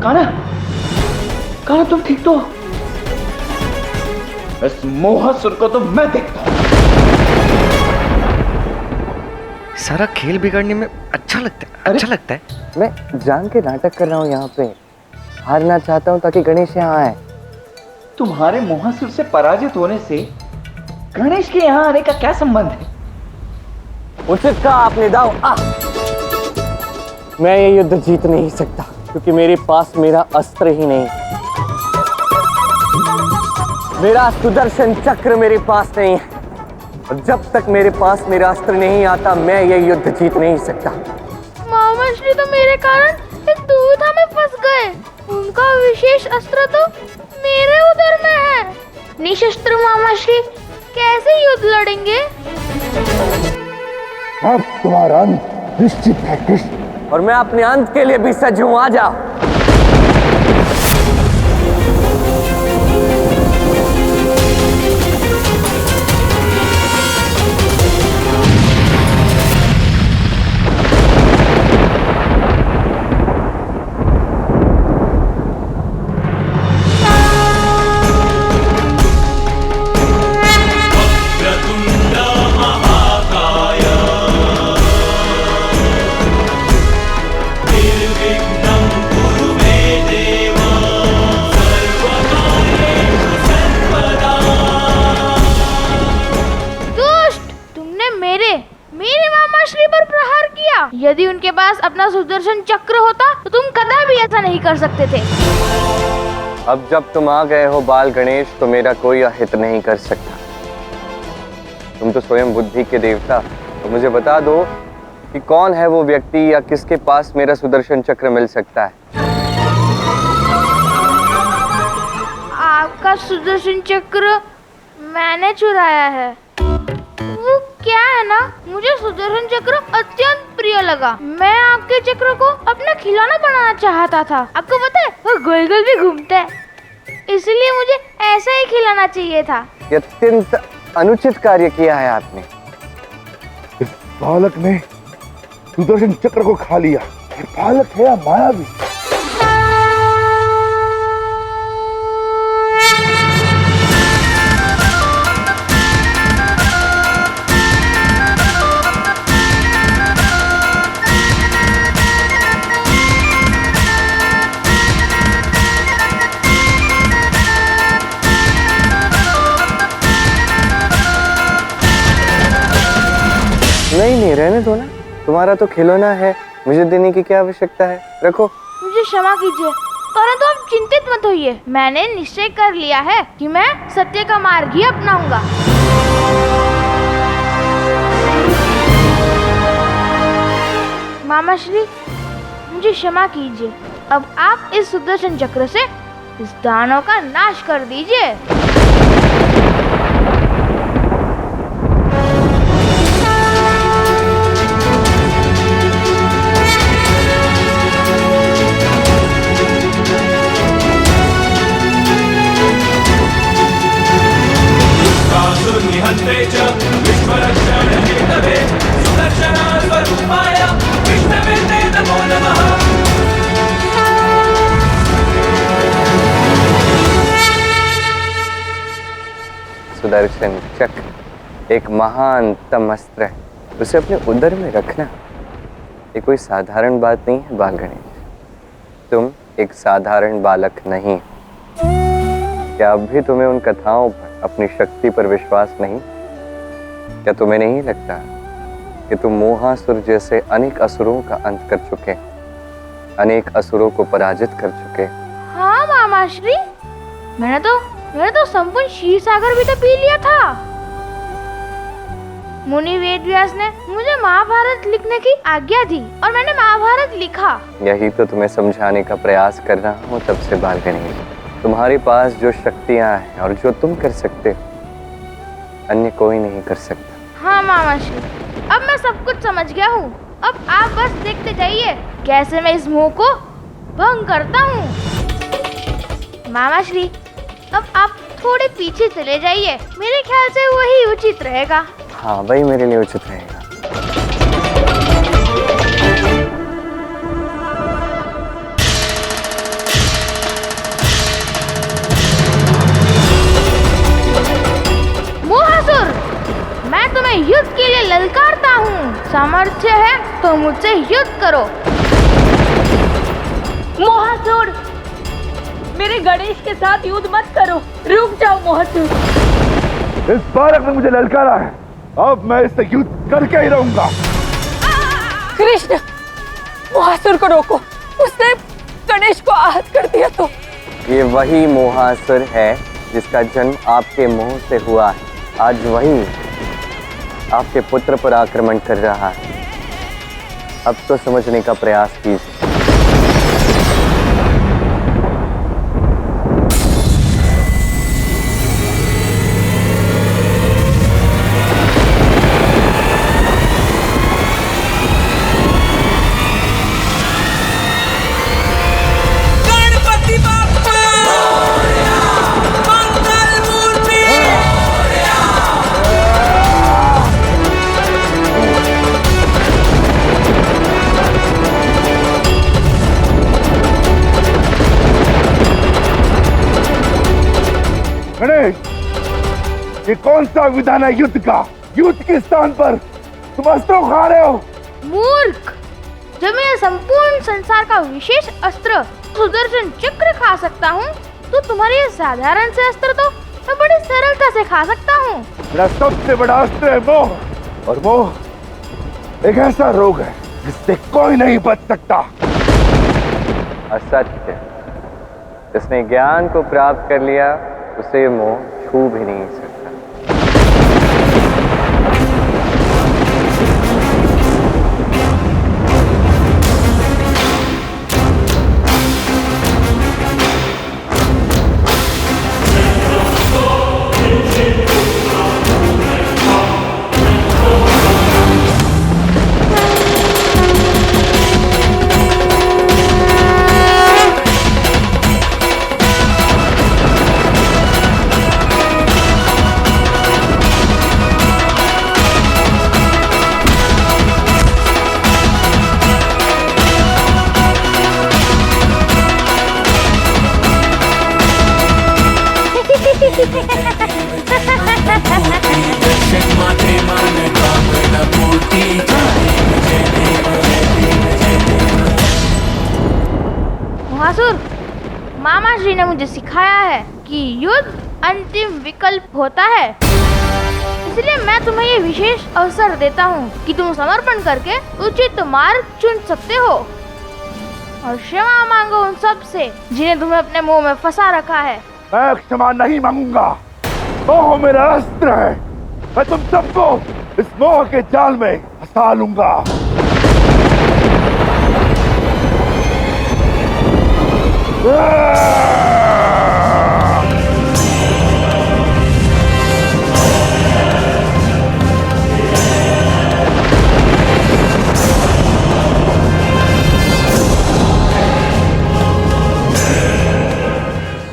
कान्हा, कान्हा तुम ठीक तो? इस मोहासुर को तो मैं देखता हूं। सारा खेल बिगाड़ने में अच्छा लगता है, अच्छा लगता है। मैं जान के नाटक कर रहा हूँ यहाँ पे, हारना चाहता हूँ ताकि गणेश यहाँ आए। तुम्हारे मोहासुर से पराजित होने से गणेश के यहाँ आने का क्या संबंध है? उचित कहा आपने दाव। मैं ये युद्ध जीत नहीं सकता क्योंकि मेरे पास मेरा अस्त्र ही नहीं, मेरा सुदर्शन चक्र मेरे पास नहीं है। और जब तक मेरे पास मेरा अस्त्र नहीं आता मैं ये युद्ध जीत नहीं सकता। मामा श्री तो मेरे कारण इस दुविधा में फंस गए। उनका विशेष अस्त्र तो मेरे उधर में है। निशस्त्र मामा श्री कैसे युद्ध लड़ेंगे? अब तुम्हारा अंत निश्चित है कृष्ण। और मैं अपने अंत के लिए भी सज्ज हूं, आ जाओ। यदि उनके पास अपना सुदर्शन चक्र होता तो तुम कदापि ऐसा नहीं कर सकते थे। अब जब तुम आ गए हो बाल गणेश तो मेरा कोई अहित नहीं कर सकता। तुम तो स्वयं बुद्धि के देवता, तो मुझे बता दो कि कौन है वो व्यक्ति या किसके पास मेरा सुदर्शन चक्र मिल सकता है। आपका सुदर्शन चक्र मैंने चुराया है। वो क्या है ना, मुझे सुदर्शन चक्र अत्यंत प्रिय लगा। मैं आपके चक्र को अपना खिलौना बनाना चाहता था। आपको पता है वो गोल गोल भी घूमता है, इसलिए मुझे ऐसा ही खिलौना चाहिए था। ये अत्यंत अनुचित कार्य किया है आपने। इस बालक ने सुदर्शन चक्र को खा लिया। ये बालक है या मायावी? नहीं, रहने दो ना, तुम्हारा तो खिलौना है, मुझे देने की क्या आवश्यकता है, रखो। मुझे क्षमा कीजिए, परंतु आप चिंतित मत होइए। मैंने निश्चय कर लिया है कि मैं सत्य का मार्ग ही अपनाऊंगा। मामा श्री मुझे क्षमा कीजिए। अब आप इस सुदर्शन चक्र से इस दानव का नाश कर दीजिए। सुदर्शन चक्र एक महानतम अस्त्र है, उसे अपने उदर में रखना ये कोई साधारण बात नहीं है बाल गणेश। तुम एक साधारण बालक नहीं। क्या अब भी तुम्हें उन कथाओं पर, अपनी शक्ति पर विश्वास नहीं? क्या तुम्हें नहीं लगता कि तुम मोहासुर जैसे अनेक असुरों का अंत कर चुके, अनेक असुरों को पराजित कर चुके? हाँ मामा श्री, मैंने तो संपूर्ण क्षीर सागर भी तो पी लिया था। मुनि वेदव्यास ने मुझे महाभारत लिखने की आज्ञा दी और मैंने महाभारत लिखा। यही तो तुम्हें समझाने का प्रयास कर रहा हूँ तब से बाल गणेश। तुम्हारे पास जो शक्तियाँ हैं और जो तुम कर सकते हो, अन्य कोई नहीं कर सकता। हाँ मामा श्री, अब मैं सब कुछ समझ गया हूँ। अब आप बस देखते जाइए कैसे मैं इस मोह को भंग करता हूँ। मामा श्री, अब आप थोड़े पीछे चले जाइए, मेरे ख्याल से वही उचित रहेगा। हाँ, वही मेरे लिए उचित रहेगा। सामर्थ्य है तो मुझसे युद्ध करो। मोहासुर, मेरे गणेश के साथ युद्ध मत करो, रुक जाओ मोहासुर। इस बालक ने मुझे ललकारा है, अब मैं इससे युद्ध करके ही रहूंगा। कृष्ण, मोहासुर को रोको, उसने गणेश को आहत कर दिया। तो ये वही मोहासुर है जिसका जन्म आपके मुंह से हुआ है। आज वही आपके पुत्र पर आक्रमण कर रहा है। अब तो समझने का प्रयास कीजिए। गणेश, ये कौन सा विधान है युद्ध का? युद्ध के स्थान पर तुम अस्त्रों खा रहे हो। मूर्ख, जब मैं संपूर्ण संसार का विशेष अस्त्र सुदर्शन चक्र खा सकता हूँ, तो तुम्हारे ये साधारण से अस्त्र तो मैं बड़ी सरलता से खा सकता हूँ। मेरा सबसे बड़ा अस्त्र है मोह, और मोह एक ऐसा रोग है जिससे कोई नहीं बच सकता। असत्य, जिसने ज्ञान को प्राप्त कर लिया उसे मोह छू भी नहीं सकता। महासुर, मामा जी ने मुझे सिखाया है कि युद्ध अंतिम विकल्प होता है, इसलिए मैं तुम्हें ये विशेष अवसर देता हूँ कि तुम समर्पण करके उचित मार्ग चुन सकते हो और क्षमा मांगो उन सब से जिन्हें तुम्हें अपने मुंह में फंसा रखा है। मैं क्षमा नहीं मांगूंगा। मोह मेरा अस्त्र है, मैं तुम सबको इस मोह के जाल में फंसा लूंगा।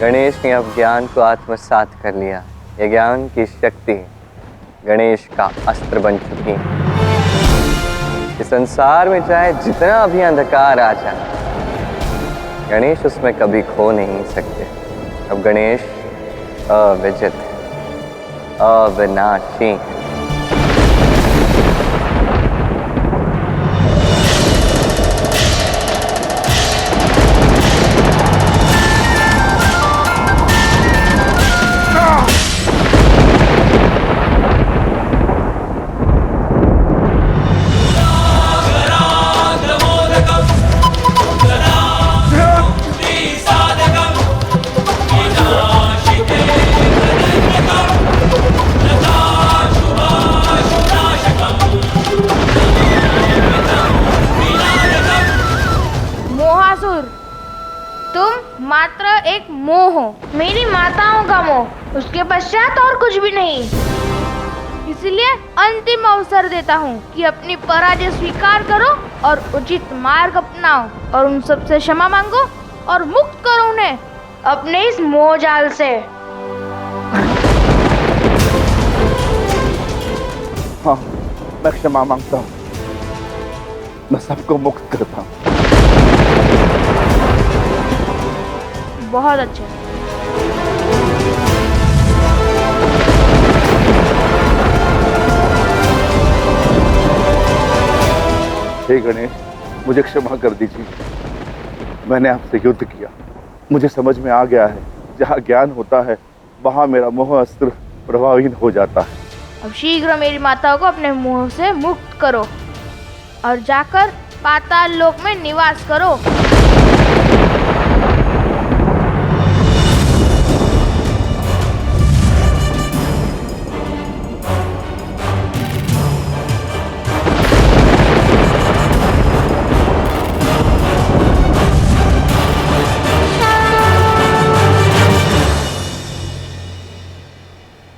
गणेश ने अब ज्ञान को आत्मसात कर लिया। यह ज्ञान की शक्ति गणेश का अस्त्र बन चुकी है। इस संसार में चाहे जितना भी अंधकार आ जाए, गणेश उसमें कभी खो नहीं सकते। अब गणेश अविजित, अविनाशी है। तुम मात्र एक मोह हो, मेरी माताओं का मोह, उसके पश्चात और कुछ भी नहीं। इसलिए अंतिम अवसर देता हूँ कि अपनी पराजय स्वीकार करो और उचित मार्ग अपनाओ और उन सब से क्षमा मांगो और मुक्त करो उन्हें अपने इस मोह जाल से। हाँ, मैं क्षमा मांगता हूँ। मैं सबको मुक्त करता हूँ। बहुत अच्छे। हे गणेश, मुझे क्षमा कर दीजिए। मैंने आपसे युद्ध किया। मुझे समझ में आ गया है, जहाँ ज्ञान होता है वहाँ मेरा मोह अस्त्र प्रभावहीन हो जाता है। अब शीघ्र मेरी माता को अपने मोह से मुक्त करो और जाकर पाताल लोक में निवास करो।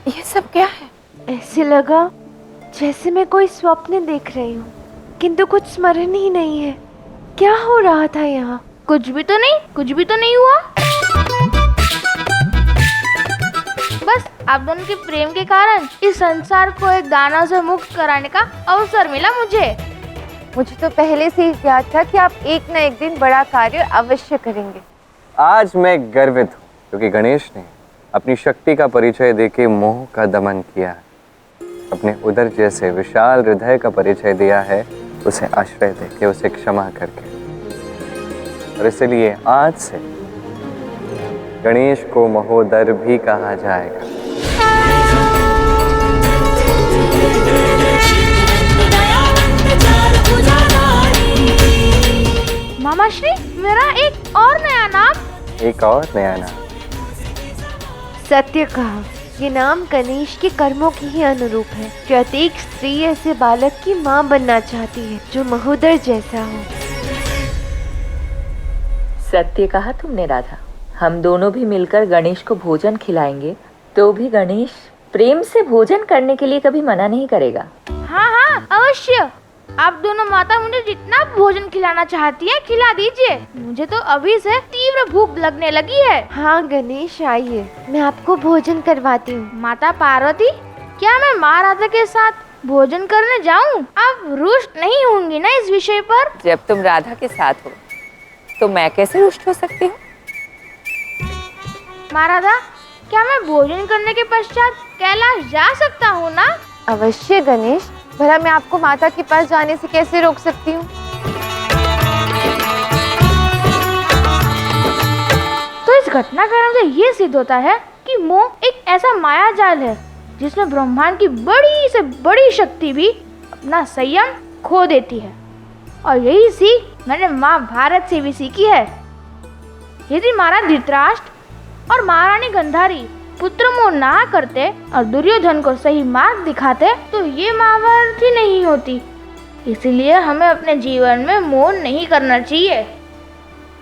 ये सब क्या है? ऐसे लगा जैसे मैं कोई स्वप्न देख रही हूँ, किंतु कुछ स्मरण ही नहीं है। क्या हो रहा था यहाँ? कुछ भी तो नहीं हुआ। बस आप दोनों के प्रेम के कारण इस संसार को एक दानव से मुक्त कराने का अवसर मिला मुझे। मुझे तो पहले से ही याद था कि आप एक न एक दिन बड़ा कार्य अवश्य करेंगे। आज मैं गर्वित हूँ क्योंकि गणेश ने अपनी शक्ति का परिचय देके मोह का दमन किया है। अपने उदर जैसे विशाल हृदय का परिचय दिया है, उसे आश्रय देके, उसे क्षमा करके। और इसलिए आज से गणेश को महोदर भी कहा जाएगा। मामा श्री, मेरा एक और नया नाम। एक और नया नाम। सत्य कहा, ये नाम गणेश के कर्मों की ही अनुरूप है। प्रत्येक स्त्री ऐसे बालक की माँ बनना चाहती है जो महोदर जैसा हो। सत्य कहा तुमने राधा। हम दोनों भी मिलकर गणेश को भोजन खिलाएंगे तो भी गणेश प्रेम से भोजन करने के लिए कभी मना नहीं करेगा। हाँ, अवश्य। आप दोनों माता मुझे जितना भोजन खिलाना चाहती है खिला दीजिए। मुझे तो अभी से तीव्र भूख लगने लगी है। हाँ गणेश, आइए, मैं आपको भोजन करवाती हूँ। माता पार्वती, क्या मैं माँ राधा के साथ भोजन करने जाऊँ? आप रुष्ट नहीं होंगी ना इस विषय पर? जब तुम राधा के साथ हो तो मैं कैसे रुष्ट हो सकती हूँ? माँ राधा, क्या मैं भोजन करने के पश्चात कैलाश जा सकता हूँ ना? अवश्य गणेश, भला मैं आपको माता के पास जाने से कैसे रोक सकती हूँ? तो इस घटनाक्रम से ये सिद्ध होता है कि मोह एक ऐसा माया जाल है जिसमें ब्रह्मांड की बड़ी से बड़ी शक्ति भी अपना संयम खो देती है। और यही सीख मैंने महाभारत से भी सीखी है। यदि महाराज धृतराष्ट्र और महारानी गांधारी पुत्र मोह ना करते और दुर्योधन को सही मार्ग दिखाते तो ये महाभारत ही नहीं होती। इसलिए हमें अपने जीवन में मोह नहीं करना चाहिए।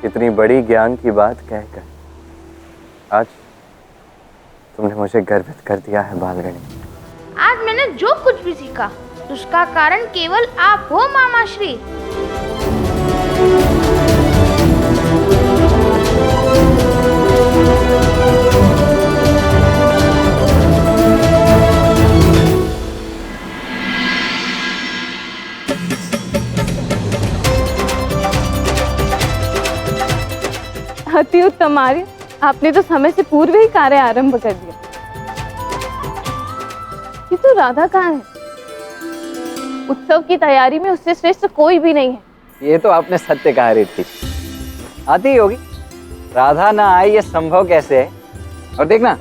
इतनी बड़ी ज्ञान की बात कहकर आज तुमने मुझे गर्वित कर दिया है बाल गणेश। आज मैंने जो कुछ भी सीखा उसका कारण केवल आप हो मामा श्री। अति उत्तम आर्य, आपने तो समय से पूर्व ही कार्य आरंभ कर दिया। ये तो राधा कहाँ है? उत्सव की तैयारी में उससे श्रेष्ठ कोई भी नहीं है। ये तो आपने सत्य कहा रीति। आती ही होगी। राधा ना आए ये संभव कैसे है? और देखना,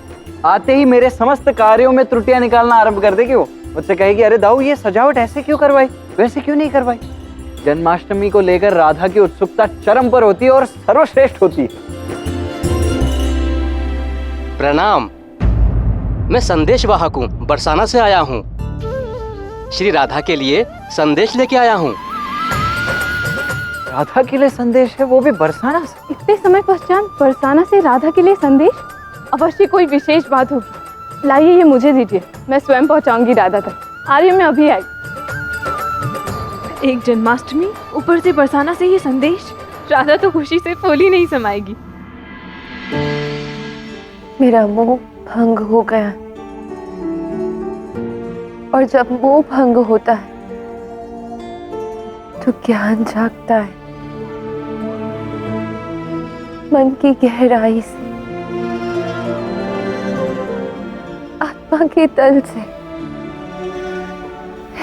आते ही मेरे समस्त कार्यों में त्रुटियां निकालना आरंभ कर देगी। वो मुझसे कहेगी, अरे दाऊ ये सजावट ऐसे क्यों करवाई, वैसे क्यों नहीं करवाई। जन्माष्टमी को लेकर राधा की उत्सुकता चरम पर होती है और सर्वश्रेष्ठ होती है। प्रणाम, मैं संदेश वाहक हूँ, बरसाना से आया हूँ। श्री राधा के लिए संदेश लेके आया हूँ। राधा के लिए संदेश है, वो भी बरसाना से? इतने समय पश्चात बरसाना से राधा के लिए संदेश? अवश्य कोई विशेष बात होगी। लाइए ये मुझे दीजिए, मैं स्वयं पहुँचाऊंगी राधा तक। आर्य मैं अभी आई। एक जन्माष्टमी, ऊपर से बरसाना से ये संदेश। राधा तो खुशी से फूल ही नहीं समाएगी। मेरा मोह भंग हो गया, और जब मोह भंग होता है तो ज्ञान जागता है। मन की गहराई से, आत्मा के तल से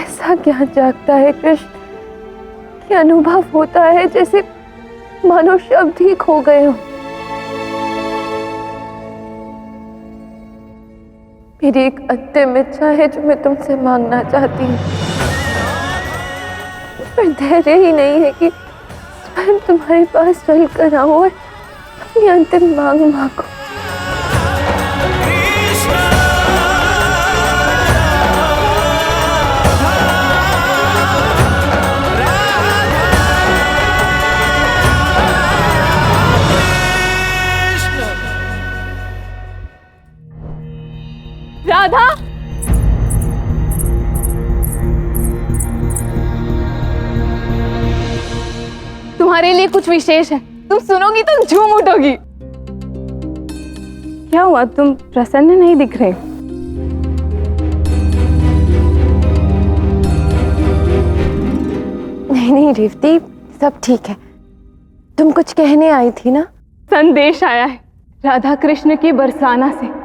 ऐसा ज्ञान जागता है कृष्ण ये अनुभव होता है जैसे मानो शब्द ही खो गए हो। मेरी एक अंतिम इच्छा है जो मैं तुमसे मांगना चाहती हूँ, पर धैर्य ही नहीं है कि स्वयं तुम्हारे पास चल कर आऊं और अपनी अंतिम मांग मांगो। राधा, तुम्हारे लिए कुछ विशेष है, तुम सुनोगी तो झूम उठोगी। क्या हुआ, तुम प्रसन्न नहीं दिख रहे? नहीं रेवती, सब ठीक है। तुम कुछ कहने आई थी ना? संदेश आया है राधा कृष्ण की बरसाना से।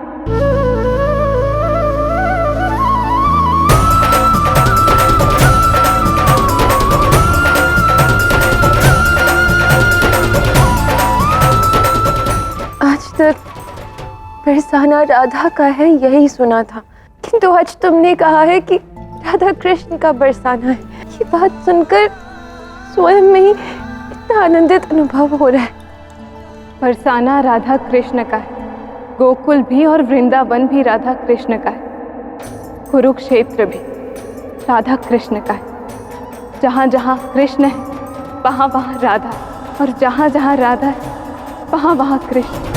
आज तक बरसाना राधा का है यही सुना था, किंतु आज तुमने कहा है कि राधा कृष्ण का बरसाना है। ये बात सुनकर स्वयं में ही इतना आनंदित अनुभव हो रहा है। बरसाना राधा कृष्ण का है, गोकुल भी और वृंदावन भी राधा कृष्ण का है, कुरुक्षेत्र भी राधा कृष्ण का है। जहाँ जहाँ कृष्ण है वहाँ वहाँ राधा, और जहाँ जहाँ राधा है वहाँ वहाँ कृष्ण।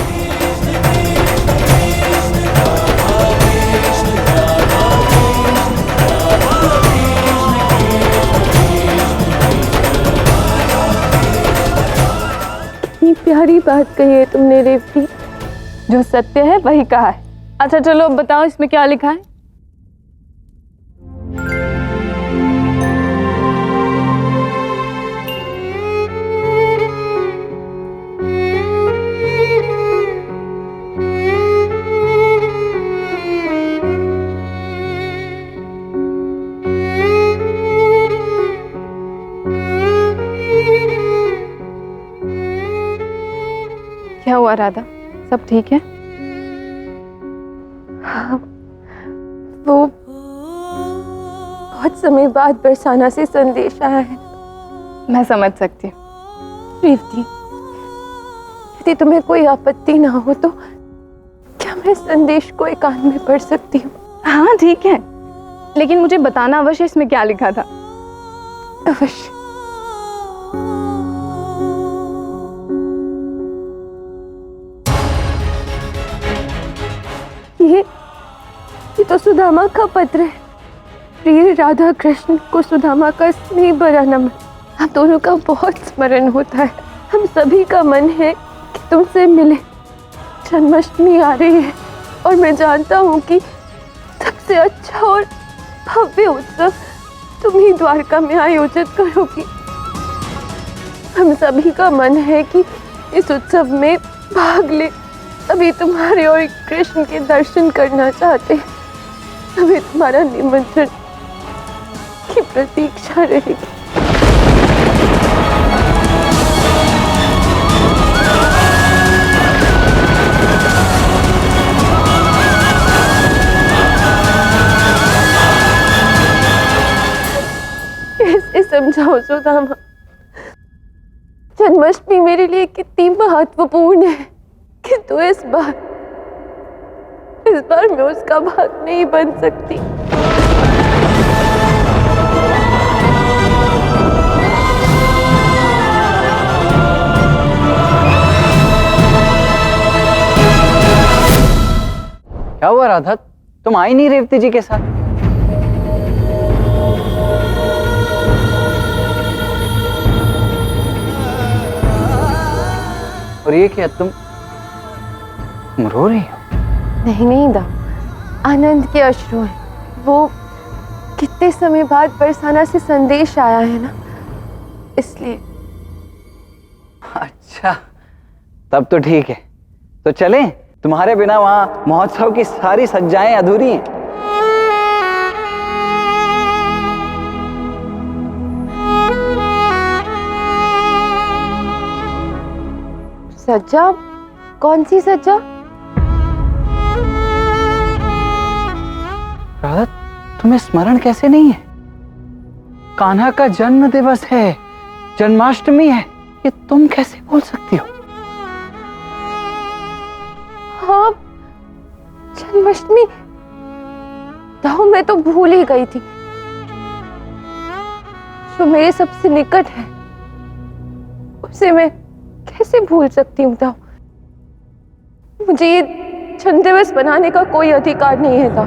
कितनी प्यारी बात कही है तुमने रेवती। जो सत्य है वही कहा है। अच्छा चलो अब बताओ इसमें क्या लिखा है? क्या हुआ राधा, सब ठीक है? हाँ, वो बहुत समय बाद बरसाना से संदेश आया है। मैं समझ सकती हूँ। रेवती, यदि तुम्हें कोई आपत्ति ना हो तो क्या मैं संदेश को एकांत में पढ़ सकती हूँ? हाँ ठीक है, लेकिन मुझे बताना अवश्य इसमें क्या लिखा था। अवश्य। ये तो सुदामा का पत्र है। प्रिय राधा कृष्ण को सुदामा का स्नेह भरा नमन। हम दोनों का बहुत स्मरण होता है। हम सभी का मन है कि तुमसे मिले। जन्माष्टमी आ रही है और मैं जानता हूँ कि सबसे अच्छा और भव्य उत्सव तुम ही द्वारका में आयोजित करोगी। हम सभी का मन है कि इस उत्सव में भाग ले। अभी तुम्हारे और कृष्ण के दर्शन करना चाहते हैं। अभी तुम्हारा निमंत्रण की प्रतीक्षा रहेगी। कैसे समझाओ सुदामा, जन्माष्टमी मेरे लिए कितनी महत्वपूर्ण है, किंतु इस बार मैं उसका भाग नहीं बन सकती। क्या हुआ राधा, तुम आई नहीं रेवती जी के साथ? और ये क्या, तुम रो रही हो? नहीं दाऊ, आनंद के अश्रु हैं। वो कितने समय बाद बरसाना से संदेश आया है ना, इसलिए। अच्छा, तब तो ठीक है। तो चलें? तुम्हारे बिना वहां महोत्सव की सारी सज्जाएं अधूरी हैं। सज्जा? कौन सी सज्जा? राधा, तुम्हें स्मरण कैसे नहीं है? कान्हा का जन्म दिवस है, जन्माष्टमी है, ये तुम कैसे भूल सकती हो? हाँ, जन्माष्टमी तो मैं तो भूल ही गई थी। जो मेरे सबसे निकट है उसे मैं कैसे भूल सकती हूँ? ताऊ, मुझे ये जन्म दिवस बनाने का कोई अधिकार नहीं है। ताऊ,